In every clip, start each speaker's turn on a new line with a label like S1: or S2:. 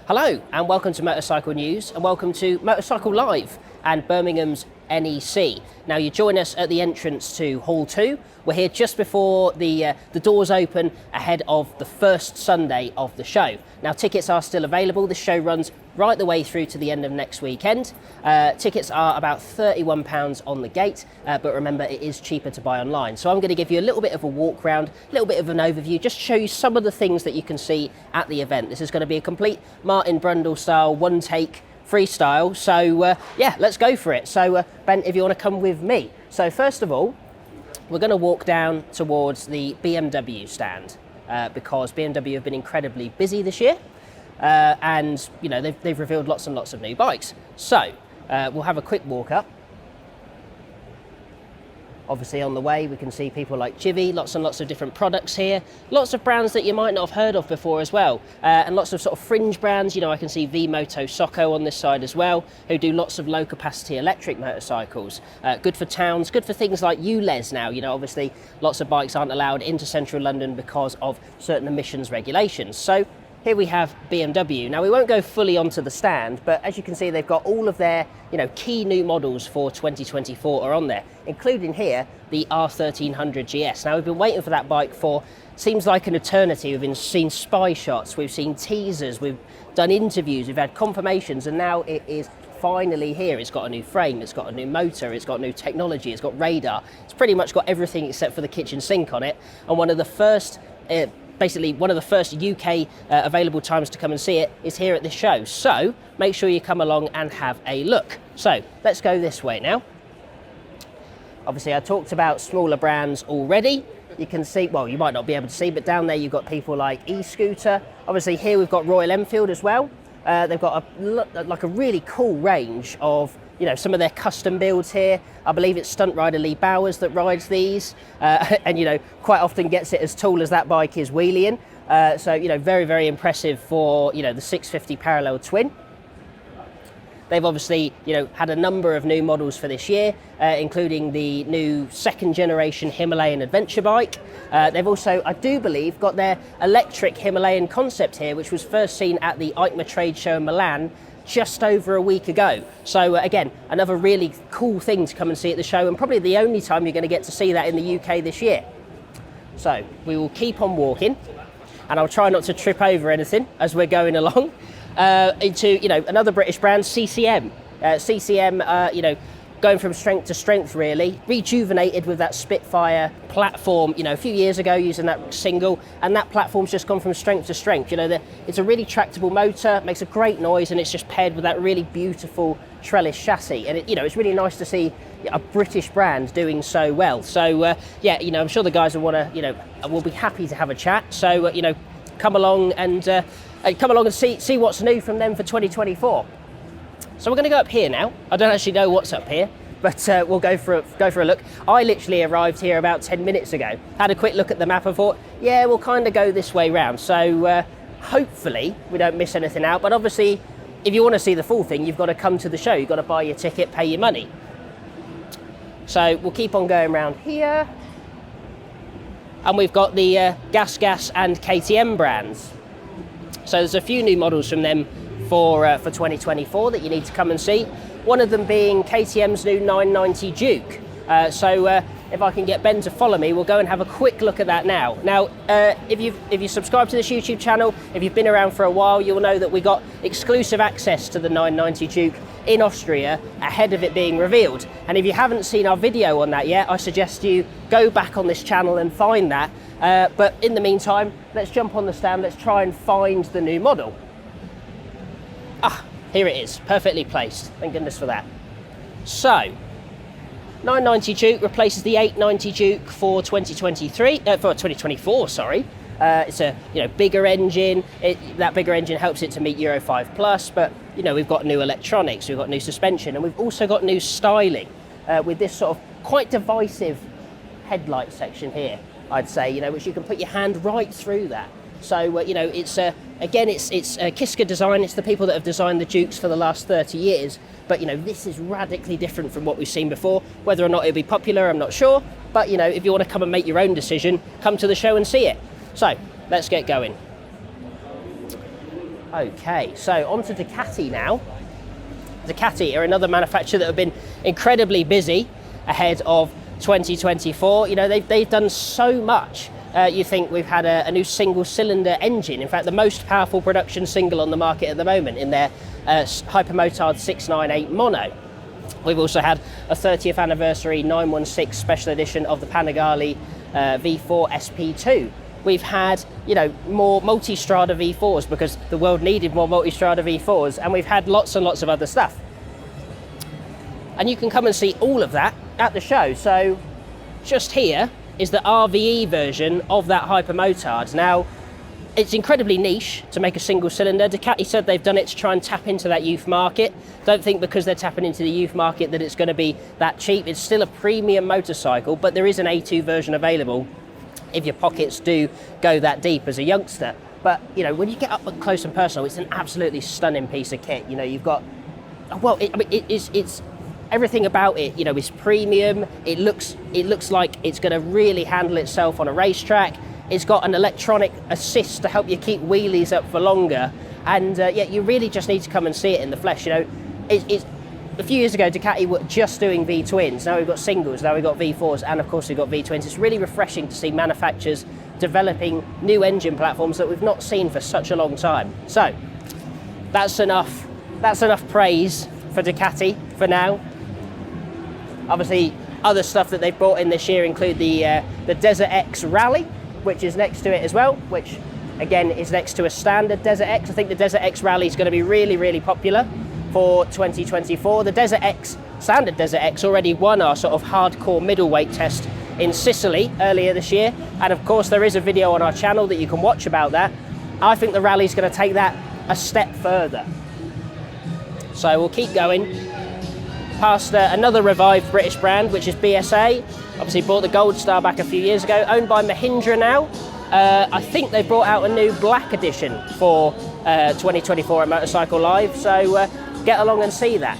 S1: Hello and welcome to Motorcycle News and welcome to Motorcycle Live and Birmingham's NEC. Now you join us at the entrance to Hall 2. We're here just before the doors open ahead of the first Sunday of the show. Now tickets are still available. The show runs right the way through to the end of next weekend. Tickets are about £31 on the gate, but remember it is cheaper to buy online. So I'm going to give you a little bit of a walk round, a little bit of an overview, just show you some of the things that you can see at the event. This is going to be a complete Martin Brundle style, one take freestyle. So yeah, let's go for it. So Ben, if you want to come with me. So first of all, we're going to walk down towards the BMW stand because BMW have been incredibly busy this year. And you know they've revealed lots and lots of new bikes. So we'll have a quick walk up. Obviously on the way we can see people like Chivy, lots and lots of different products here, lots of brands that you might not have heard of before as well, and lots of sort of fringe brands. You know, I can see V-Moto Socco on this side as well, who do lots of low capacity electric motorcycles. Good for towns, good for things like ULEZ now. You know, obviously lots of bikes aren't allowed into central London because of certain emissions regulations. So here we have BMW. Now we won't go fully onto the stand, but as you can see, they've got all of their, you know, key new models for 2024 are on there, including here the R1300 GS. Now we've been waiting for that bike for seems like an eternity. We've seen spy shots, we've seen teasers, we've done interviews, we've had confirmations, and now it is finally here. It's got a new frame, it's got a new motor, it's got new technology, it's got radar. It's pretty much got everything except for the kitchen sink on it, and one of the first basically one of the first UK available times to come and see it is here at this show. So make sure you come along and have a look. So let's go this way now. Obviously I talked about smaller brands already. You can see, well, you might not be able to see, but down there you've got people like e-scooter. Obviously here we've got Royal Enfield as well. They've got a really cool range of, you know, some of their custom builds here. I believe it's stunt rider Lee Bowers that rides these, and you know, quite often gets it as tall as that bike is wheeling. So you know, very, very impressive for, you know, the 650 parallel twin. They've obviously, you know, had a number of new models for this year, including the new second generation Himalayan adventure bike. They've also, I do believe, got their electric Himalayan concept here, which was first seen at the EICMA trade show in Milan just over a week ago. So again, another really cool thing to come and see at the show, and probably the only time you're going to get to see that in the UK this year. So we will keep on walking, and I'll try not to trip over anything as we're going along into, you know, another British brand, CCM. CCM, you know, going from strength to strength, really rejuvenated with that Spitfire platform, you know, a few years ago using that single, and that platform's just gone from strength to strength. You know, it's a really tractable motor, makes a great noise, and it's just paired with that really beautiful trellis chassis, and it, you know, it's really nice to see a British brand doing so well. So yeah, you know, I'm sure the guys will want to, you know, will be happy to have a chat. So you know, come along and see what's new from them for 2024. So we're going to go up here now. I don't actually know what's up here, but we'll go for a look. I literally arrived here about 10 minutes ago. Had a quick look at the map and thought, yeah, we'll kind of go this way round. So hopefully we don't miss anything out. But obviously, if you want to see the full thing, you've got to come to the show. You've got to buy your ticket, pay your money. So we'll keep on going around here. And we've got the Gas and KTM brands. So there's a few new models from them for 2024 that you need to come and see. One of them being KTM's new 990 Duke. So if I can get Ben to follow me, we'll go and have a quick look at that now. Now, if you subscribe to this YouTube channel, if you've been around for a while, you'll know that we got exclusive access to the 990 Duke in Austria ahead of it being revealed. And if you haven't seen our video on that yet, I suggest you go back on this channel and find that. But in the meantime, let's jump on the stand, let's try and find the new model. Ah, here it is, perfectly placed. Thank goodness for that. So, 990 Duke replaces the 890 Duke for 2024. Sorry, it's a, you know, bigger engine. That bigger engine helps it to meet Euro 5 Plus. But you know, we've got new electronics, we've got new suspension, and we've also got new styling with this sort of quite divisive headlight section here. I'd say, you know, which you can put your hand right through that. So you know, it's again, it's Kiska design. It's the people that have designed the Dukes for the last 30 years. But you know, this is radically different from what we've seen before. Whether or not it'll be popular, I'm not sure. But you know, if you want to come and make your own decision, come to the show and see it. So let's get going. Okay, so on to Ducati now. Ducati are another manufacturer that have been incredibly busy ahead of 2024. You know, they've done so much. You think we've had a new single cylinder engine, in fact the most powerful production single on the market at the moment in their Hypermotard 698 Mono. We've also had a 30th anniversary 916 special edition of the Panigale V4 SP2. We've had, you know, more multi-strada V4s because the world needed more multi-strada V4s, and we've had lots and lots of other stuff. And you can come and see all of that at the show. So just here is the RVE version of that Hypermotard. Now, it's incredibly niche to make a single cylinder. Ducati said they've done it to try and tap into that youth market. Don't think because they're tapping into the youth market that it's going to be that cheap. It's still a premium motorcycle, but there is an A2 version available if your pockets do go that deep as a youngster. But, you know, when you get up close and personal, it's an absolutely stunning piece of kit. You know, you've got, well, it's everything about it, you know, is premium. It looks like it's going to really handle itself on a racetrack. It's got an electronic assist to help you keep wheelies up for longer. And yeah, you really just need to come and see it in the flesh. You know, it's a few years ago, Ducati were just doing V-twins. Now we've got singles, now we've got V4s, and of course we've got V-twins. It's really refreshing to see manufacturers developing new engine platforms that we've not seen for such a long time. So that's enough praise for Ducati for now. Obviously, other stuff that they've brought in this year include the Desert X Rally, which is next to it as well, which again is next to a standard Desert X. I think the Desert X Rally is going to be really, really popular for 2024. The Desert X, standard Desert X, already won our sort of hardcore middleweight test in Sicily earlier this year. And of course, there is a video on our channel that you can watch about that. I think the Rally's going to take that a step further. So we'll keep going past another revived British brand, which is BSA. Obviously bought the Gold Star back a few years ago, owned by Mahindra now. I think they brought out a new black edition for 2024 at Motorcycle Live, so get along and see that.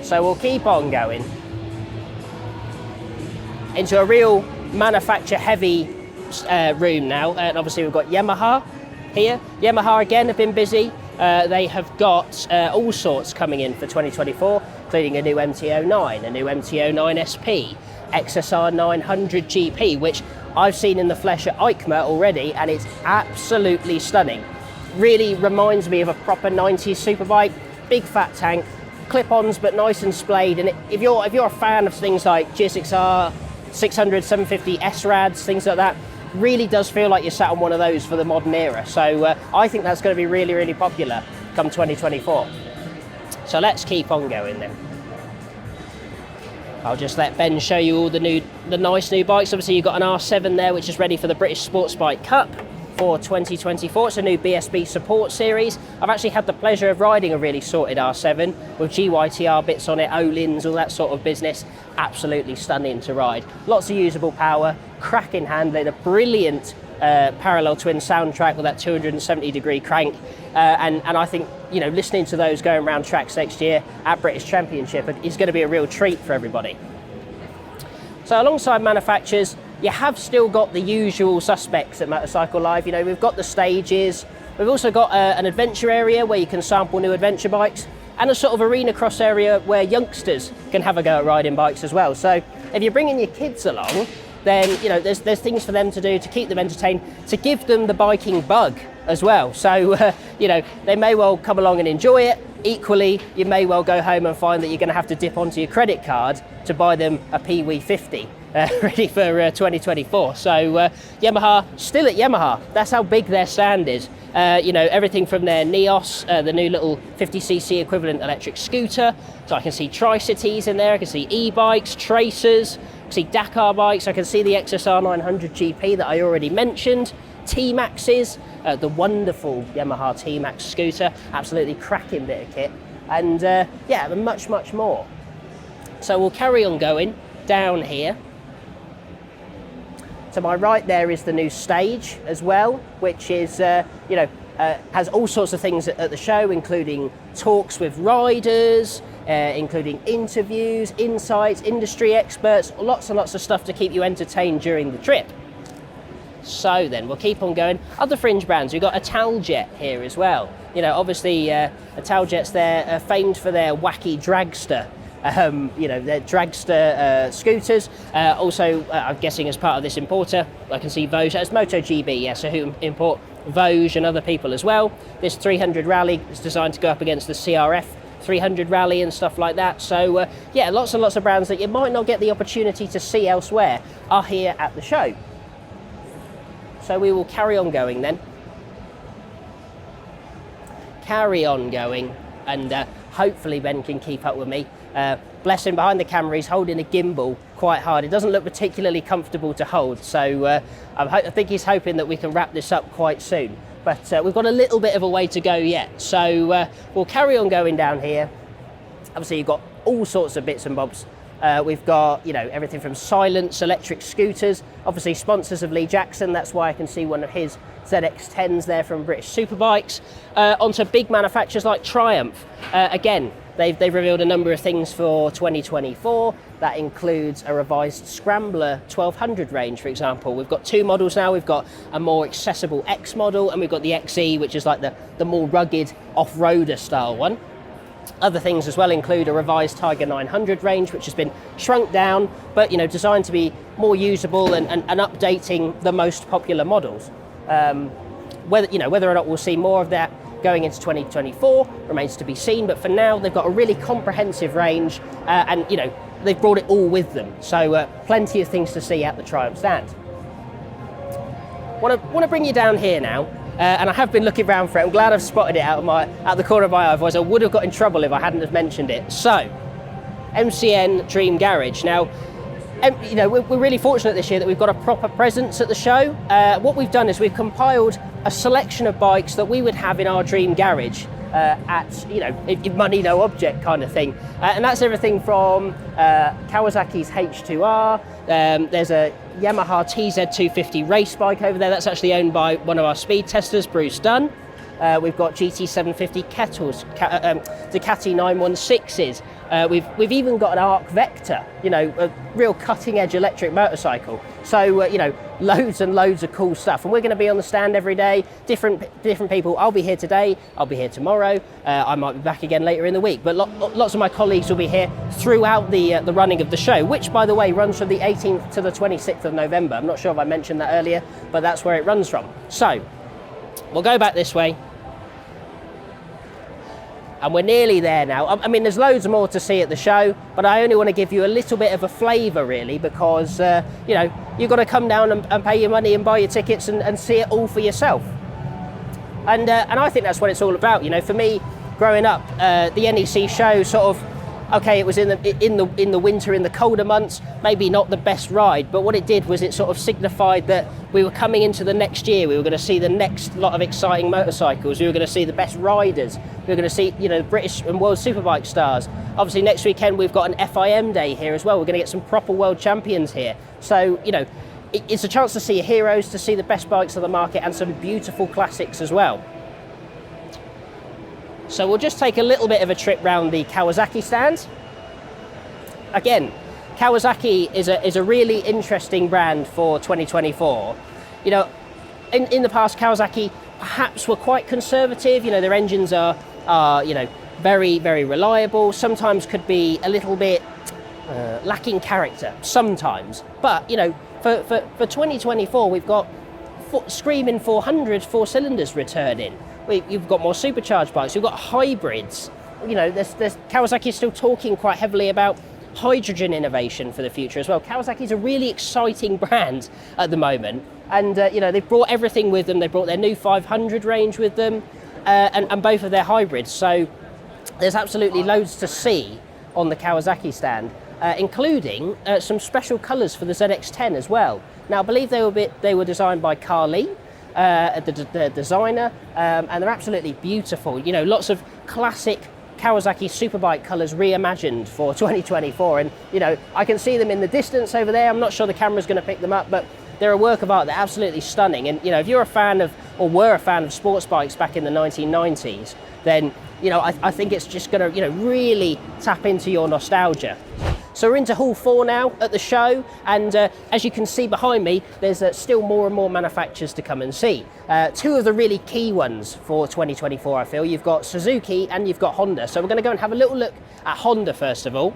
S1: So we'll keep on going into a real manufacturer heavy room now, and obviously we've got Yamaha here. Yamaha again have been busy. They have got all sorts coming in for 2024, including a new MT-09, a new MT-09 SP, XSR 900 GP, which I've seen in the flesh at EICMA already, and it's absolutely stunning. Really reminds me of a proper 90s superbike, big fat tank, clip-ons but nice and splayed. And if you're a fan of things like GSX-R, 600, 750 S-Rads, things like that, really does feel like you're sat on one of those for the modern era. So I think that's going to be really, really popular come 2024. So let's keep on going then. I'll just let Ben show you all the nice new bikes. Obviously you've got an R7 there, which is ready for the British Sports Bike Cup for 2024. It's a new BSB support series. I've actually had the pleasure of riding a really sorted R7 with GYTR bits on it, Öhlins, all that sort of business. Absolutely stunning to ride. Lots of usable power, cracking handling, a brilliant parallel twin soundtrack with that 270-degree crank. And I think, you know, listening to those going around tracks next year at British Championship is going to be a real treat for everybody. So alongside manufacturers, you have still got the usual suspects at Motorcycle Live. You know, we've got the stages, we've also got an adventure area where you can sample new adventure bikes, and a sort of arena cross area where youngsters can have a go at riding bikes as well. So if you're bringing your kids along, then, you know, there's things for them to do to keep them entertained, to give them the biking bug as well. So, you know, they may well come along and enjoy it. Equally, you may well go home and find that you're going to have to dip onto your credit card to buy them a Pee-wee 50 ready for 2024. So Yamaha, still at Yamaha. That's how big their stand is. You know, everything from their Neos, the new little 50cc equivalent electric scooter. So I can see Tri-Cities in there. I can see e-bikes, Tracers. I can see Dakar bikes. I can see the XSR 900 GP that I already mentioned. T-Maxes, the wonderful Yamaha T-Max scooter, absolutely cracking bit of kit, and yeah, much more. So we'll carry on going down here. To my right there is the new stage as well, which is, you know, has all sorts of things at the show, including talks with riders, including interviews, insights, industry experts, lots and lots of stuff to keep you entertained during the trip. So then we'll keep on going. Other fringe brands, we've got Italjet here as well. You know, obviously Italjet's they're famed for their wacky dragster. You know, their dragster scooters. Also, I'm guessing as part of this importer, I can see Vosges. It's MotoGP, yeah, so who import Vosges and other people as well. This 300 Rally is designed to go up against the CRF 300 Rally and stuff like that. So yeah, lots and lots of brands that you might not get the opportunity to see elsewhere are here at the show. So we will carry on going then. Carry on going, and hopefully Ben can keep up with me. Bless him, behind the camera he's holding a gimbal quite hard. It doesn't look particularly comfortable to hold, so I think he's hoping that we can wrap this up quite soon. But we've got a little bit of a way to go yet, so we'll carry on going down here. Obviously you've got all sorts of bits and bobs. We've got, you know, everything from Silence electric scooters, obviously sponsors of Lee Jackson, that's why I can see one of his ZX10s there from British Superbikes, onto big manufacturers like Triumph. Again, they've revealed a number of things for 2024. That includes a revised Scrambler 1200 range, for example. We've got two models now. We've got a more accessible X model, and we've got the XE, which is like the more rugged off-roader style one. Other things as well include a revised Tiger 900 range, which has been shrunk down, but, you know, designed to be more usable and updating the most popular models. Whether or not we'll see more of that going into 2024 remains to be seen, but for now they've got a really comprehensive range, and, you know, they've brought it all with them. So plenty of things to see at the Triumph stand. Want to bring you down here now. And I have been looking around for it. I'm glad I've spotted it out the corner of my eye, otherwise I would have got in trouble if I hadn't have mentioned it. So, MCN Dream Garage. Now, you know, we're really fortunate this year that we've got a proper presence at the show. What we've done is we've compiled a selection of bikes that we would have in our Dream Garage at, you know, money no object kind of thing. And that's everything from Kawasaki's H2R. There's a Yamaha TZ250 race bike over there. That's actually owned by one of our speed testers, Bruce Dunn. We've got GT750 Kettles, Ducati 916s. We've even got an Arc Vector, you know, a real cutting-edge electric motorcycle. So, you know, loads and loads of cool stuff. And we're going to be on the stand every day, different people. I'll be here today, I'll be here tomorrow, I might be back again later in the week. But lots of my colleagues will be here throughout the running of the show, which, by the way, runs from the 18th to the 26th of November. I'm not sure if I mentioned that earlier, but that's where it runs from. So, we'll go back this way. And we're nearly there now. I mean, there's loads more to see at the show, but I only want to give you a little bit of a flavour, really, because, you know, you've got to come down and pay your money and buy your tickets and see it all for yourself. And I think that's what it's all about. You know, for me, growing up, the NEC show sort of, okay, it was in the winter, in the colder months, maybe not the best ride, but what it did was it sort of signified that we were coming into the next year. We were going to see the next lot of exciting motorcycles. We were going to see the best riders. We were going to see, you know, British and World Superbike stars. Obviously, next weekend we've got an FIM day here as well. We're going to get some proper world champions here. So, you know, it's a chance to see your heroes, to see the best bikes on the market, and some beautiful classics as well. So we'll just take a little bit of a trip round the Kawasaki stand. Again, Kawasaki is a really interesting brand for 2024. You know, in the past, Kawasaki perhaps were quite conservative. You know, their engines are you know, very, very reliable. Sometimes could be a little bit lacking character, sometimes. But, you know, for 2024, we've got screaming 400 four cylinders returning. You've got more supercharged bikes. You've got hybrids. You know, there's Kawasaki is still talking quite heavily about hydrogen innovation for the future as well. Kawasaki is a really exciting brand at the moment, and you know, they've brought everything with them. They brought their new 500 range with them, and both of their hybrids. So there's absolutely loads to see on the Kawasaki stand, including some special colours for the ZX10 as well. Now, I believe they were designed by Carly, the designer, and they're absolutely beautiful. You know, lots of classic Kawasaki Superbike colours reimagined for 2024, and, you know, I can see them in the distance over there. I'm not sure the camera's going to pick them up, but they're a work of art. They're absolutely stunning. And, you know, if you're a fan of, or were a fan of sports bikes back in the 1990s, then, you know, I think it's just going to, you know, really tap into your nostalgia. So we're into Hall 4 now at the show, and as you can see behind me, there's still more and more manufacturers to come and see. Two of the really key ones for 2024, I feel. You've got Suzuki and you've got Honda. So we're going to go and have a little look at Honda first of all.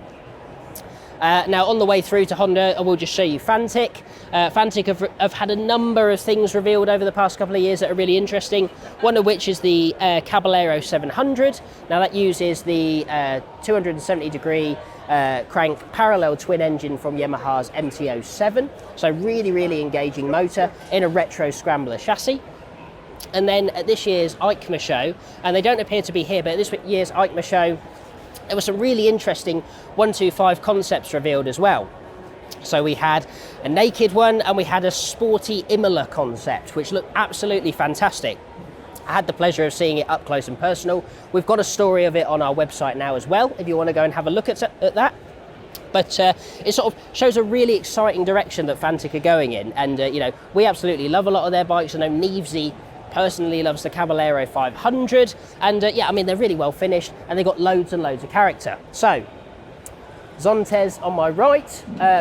S1: Now, on the way through to Honda, I will just show you Fantic. Fantic have had a number of things revealed over the past couple of years that are really interesting, one of which is the Caballero 700. Now, that uses the 270-degree crank parallel twin engine from Yamaha's MT-07. So really, really engaging motor in a retro scrambler chassis. And then at this year's EICMA show, and they don't appear to be here, but at this year's EICMA show, there were some really interesting 125 concepts revealed as well. So we had a naked one and we had a sporty Imola concept, which looked absolutely fantastic. I had the pleasure of seeing it up close and personal. We've got a story of it on our website now as well, if you want to go and have a look at that. But it sort of shows a really exciting direction that Fantic are going in. And, you know, we absolutely love a lot of their bikes. I know Nevesy personally loves the Caballero 500, and yeah, I mean, they're really well finished and they've got loads and loads of character. So Zontes on my right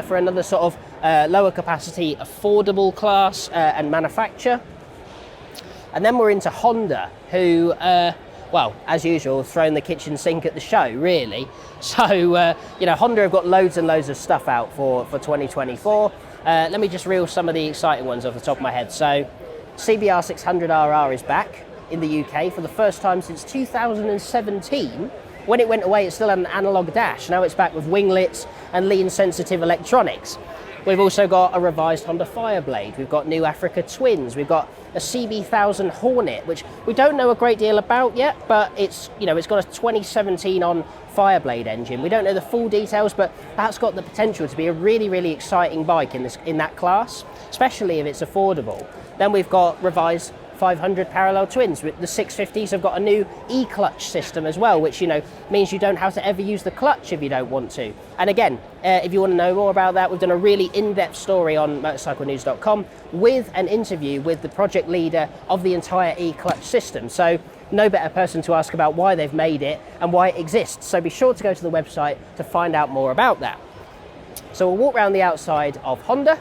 S1: for another sort of lower capacity affordable class and manufacture. And then we're into Honda, who well, as usual, thrown the kitchen sink at the show, really. So you know, Honda have got loads and loads of stuff out for 2024. Let me just reel some of the exciting ones off the top of my head. So CBR 600RR is back in the UK for the first time since 2017. When it went away, it still had an analog dash. Now it's back with winglets and lean sensitive electronics. We've also got a revised Honda Fireblade. We've got new Africa Twins. We've got a CB1000 Hornet, which we don't know a great deal about yet, but it's, you know, it's got a 2017 on Fireblade engine. We don't know the full details, but that's got the potential to be a really, really exciting bike in that class, especially if it's affordable. Then we've got revised 500 parallel twins. The 650s have got a new e-clutch system as well, which, you know, means you don't have to ever use the clutch if you don't want to. And again, if you want to know more about that, we've done a really in-depth story on motorcyclenews.com with an interview with the project leader of the entire e-clutch system. So no better person to ask about why they've made it and why it exists. So be sure to go to the website to find out more about that. So we'll walk around the outside of Honda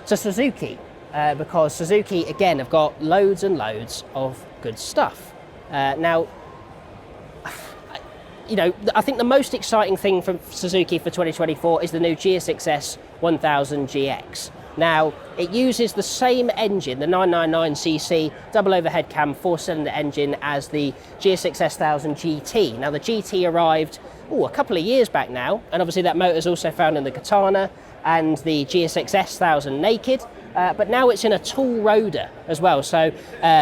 S1: to Suzuki. Because Suzuki, again, have got loads and loads of good stuff. Now, you know, I think the most exciting thing from Suzuki for 2024 is the new GSX-S 1000 GX. Now, it uses the same engine, the 999cc double overhead cam 4-cylinder engine, as the GSX-S 1000 GT. Now, the GT arrived a couple of years back now, and obviously that motor is also found in the Katana and the GSX-S 1000 Naked. But now it's in a tall roader as well, so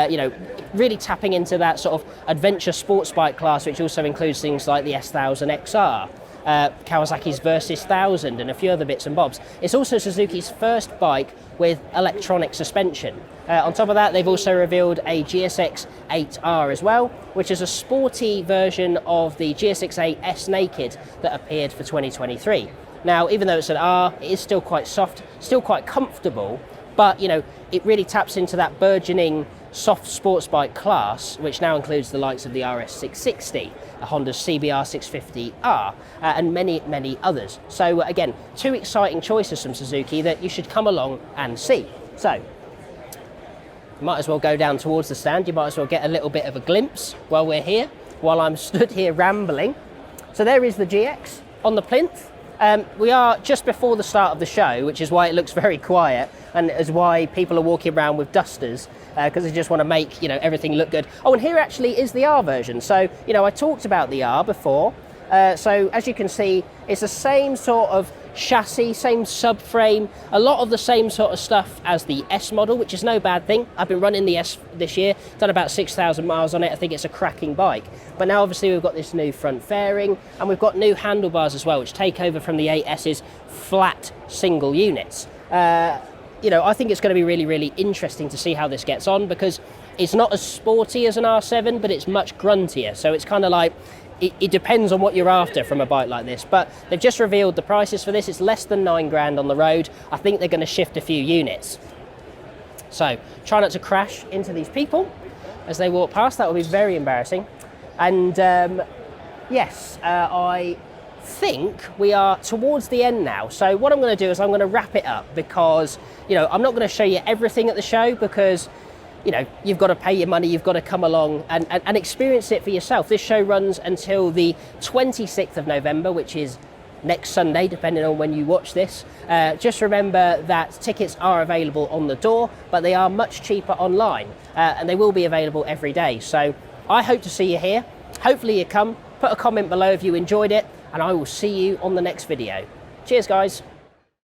S1: you know, really tapping into that sort of adventure sports bike class, which also includes things like the S1000 XR, Kawasaki's Versys 1000 and a few other bits and bobs. It's also Suzuki's first bike with electronic suspension. On top of that, they've also revealed a GSX-8R as well, which is a sporty version of the GSX-8 S Naked that appeared for 2023. Now, even though it's an R, it is still quite soft, still quite comfortable, but, you know, it really taps into that burgeoning soft sports bike class, which now includes the likes of the RS660, a Honda CBR 650R, and many, many others. So, again, two exciting choices from Suzuki that you should come along and see. So, you might as well go down towards the stand. You might as well get a little bit of a glimpse while we're here, while I'm stood here rambling. So there is the GX on the plinth. We are just before the start of the show, which is why it looks very quiet, and is why people are walking around with dusters, because they just want to make, you know, everything look good. Oh, and here actually is the R version. So, you know, I talked about the R before. So as you can see, it's the same sort of chassis, same subframe, a lot of the same sort of stuff as the S model, which is no bad thing. I've been running the S this year, done about 6,000 miles on it. I think it's a cracking bike. But now obviously we've got this new front fairing, and we've got new handlebars as well, which take over from the 8S's flat single units. You know, I think it's going to be really, really interesting to see how this gets on, because it's not as sporty as an R7, but it's much gruntier. So it's kind of like, it depends on what you're after from a bike like this. But they've just revealed the prices for this. It's less than $9,000 on the road. I think they're going to shift a few units. So try not to crash into these people as they walk past. That would be very embarrassing. And yes, I think we are towards the end now. So what I'm going to do is I'm going to wrap it up, because, you know, I'm not going to show you everything at the show, because, you know, you've got to pay your money, you've got to come along and experience it for yourself. This show runs until the 26th of November, which is next Sunday, depending on when you watch this. Just remember that tickets are available on the door, but they are much cheaper online, and they will be available every day. So I hope to see you here. Hopefully you come. Put a comment below if you enjoyed it, and I will see you on the next video. Cheers, guys.